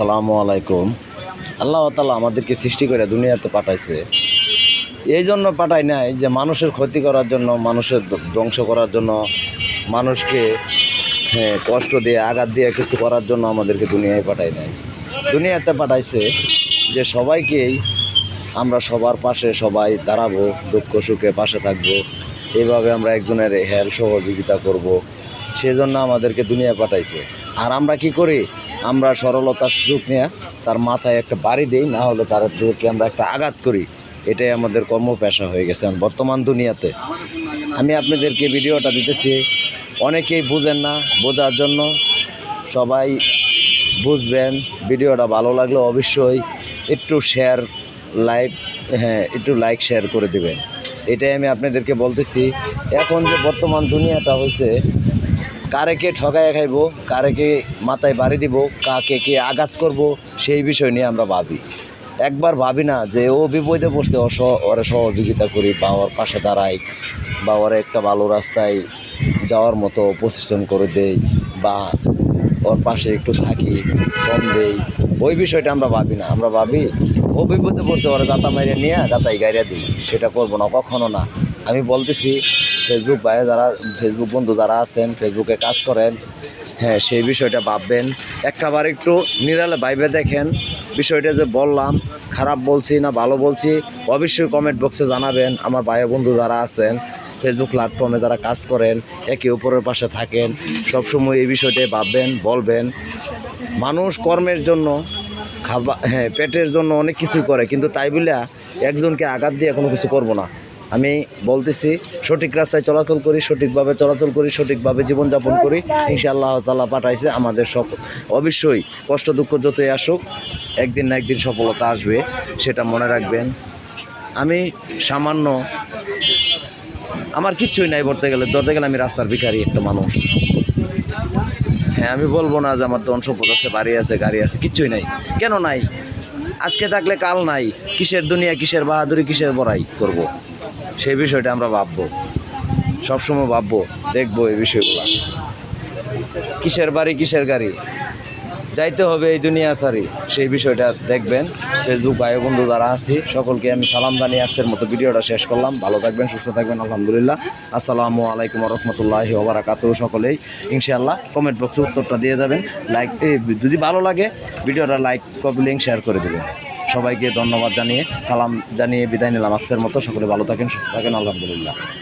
আসসালামু আলাইকুম। আল্লাহ তাআলা আমাদেরকে সৃষ্টি করে দুনিয়াতে পাঠাইছে, এই জন্য পাঠায় নাই যে মানুষের ক্ষতি করার জন্য, মানুষের ধ্বংস করার জন্য, মানুষকে কষ্ট দিয়ে আঘাত দিয়ে কিছু করার জন্য আমাদেরকে দুনিয়ায় পাঠায় নাই। দুনিয়াতে পাঠাইছে যে সবাইকেই আমরা সবার পাশে সবাই দাঁড়াবো, দুঃখ সুখে পাশে থাকবো, এইভাবে আমরা একজনের হেল্প সহযোগিতা করব। সেজন্য আমাদেরকে দুনিয়ায় পাঠাইছে। আর আমরা কি করি? আমরা সরলতার সুযোগ নিয়ে তার মাথায় একটা বাড়ি দিই, না হলে তাদেরকে আমরা একটা আঘাত করি। এটাই আমাদের কর্মপেশা হয়ে গেছে বর্তমান দুনিয়াতে। আমি আপনাদেরকে ভিডিওটা দিতেছি, অনেকেই বুঝেন না, বোঝার জন্য সবাই বুঝবেন। ভিডিওটা ভালো লাগলে অবশ্যই একটু শেয়ার, একটু লাইক শেয়ার করে দেবেন। এটাই আমি আপনাদেরকে বলতেছি। এখন যে বর্তমান দুনিয়াটা হয়েছে, কারে কে ঠকায় খাইব, কারে কে মাথায় বাড়ি দিব, কাকে কে আঘাত করব, সেই বিষয় নিয়ে আমরা ভাবি। একবার ভাবি না যে ও বিপদে পড়ছে, ওরে সহযোগিতা করি, বা ওর পাশে দাঁড়াই, বা ওরে একটা ভালো রাস্তায় যাওয়ার মতো পজিশন করে দেই, বা ওর পাশে একটু থাকি, শ্রম দেই। ওই বিষয়টা আমরা ভাবি না। আমরা ভাবি ও বিপদে পড়ছে, ওরা গাতা মাইরে নিয়ে গাতাই গাইরা দিই। সেটা করবো না, কখনো না। আমি বলতেছি, ফেসবুক ভাইয়ে যারা, ফেসবুক বন্ধু যারা আছেন, ফেসবুকে কাজ করেন, সেই বিষয়টা ভাববেন। একটাবার একটু নিরালে ভাইবে দেখেন বিষয়টা যে বললাম, খারাপ বলছি না ভালো বলছি, অবশ্যই কমেন্ট বক্সে জানাবেন। আমার ভাই বন্ধু যারা আছেন, ফেসবুক প্ল্যাটফর্মে যারা কাজ করেন, একে অপরের পাশে থাকেন, সবসময় এই বিষয়টাই ভাববেন, বলবেন। মানুষ কর্মের জন্য, পেটের জন্য অনেক কিছুই করে, কিন্তু তাই বলে একজনকে আঘাত দিয়ে কোনো কিছু করব না। আমি বলতেছি, সঠিক রাস্তায় চলাচল করি, সঠিকভাবে চলাচল করি, সঠিকভাবে জীবনযাপন করি। ইনশাআল্লাহ তাআলা পাঠাইছে আমাদের সব। অবশ্যই কষ্ট দুঃখ যতই আসুক, একদিন না একদিন সফলতা আসবে, সেটা মনে রাখবেন। আমি সামান্য, আমার কিচ্ছুই নাই ধরতে গেলে আমি রাস্তার ভিখারি একটা মানুষ। আমি বলবো না যে আমার ধন সম্পদ আছে, বাড়ি আছে, গাড়ি আছে, কিচ্ছুই নাই। কেন নাই? আজকে থাকলে কাল নাই। কিসের দুনিয়া, কিসের বাহাদুরি, কিসের বড়াই করব, সেই বিষয়টা আমরা ভাববো, সবসময় ভাববো, দেখবো এই বিষয়গুলো। কিসের বাড়ি, কিসের গাড়ি, যাইতে হবে এই দুনিয়া সারি, সেই বিষয়টা দেখবেন। ফেসবুক ভাই বন্ধু যারা আছি, সকলকে আমি সালাম জানিয়ে আজকের মতো ভিডিওটা শেষ করলাম। ভালো থাকবেন, সুস্থ থাকবেন, আলহামদুলিল্লাহ। আসসালামু আলাইকুম ওয়া রাহমাতুল্লাহি ওয়া বারাকাতুহু। সকলেই ইনশাআল্লাহ কমেন্ট বক্সে উত্তরটা দিয়ে যাবেন। লাইক, যদি ভালো লাগে ভিডিওটা লাইক, কপি, লিঙ্ক শেয়ার করে দেবেন। সবাইকে ধন্যবাদ জানিয়ে, সালাম জানিয়ে বিদায় নিলাম আজকের মতো। সকলে ভালো থাকেন, সুস্থ থাকেন, আলহামদুলিল্লাহ।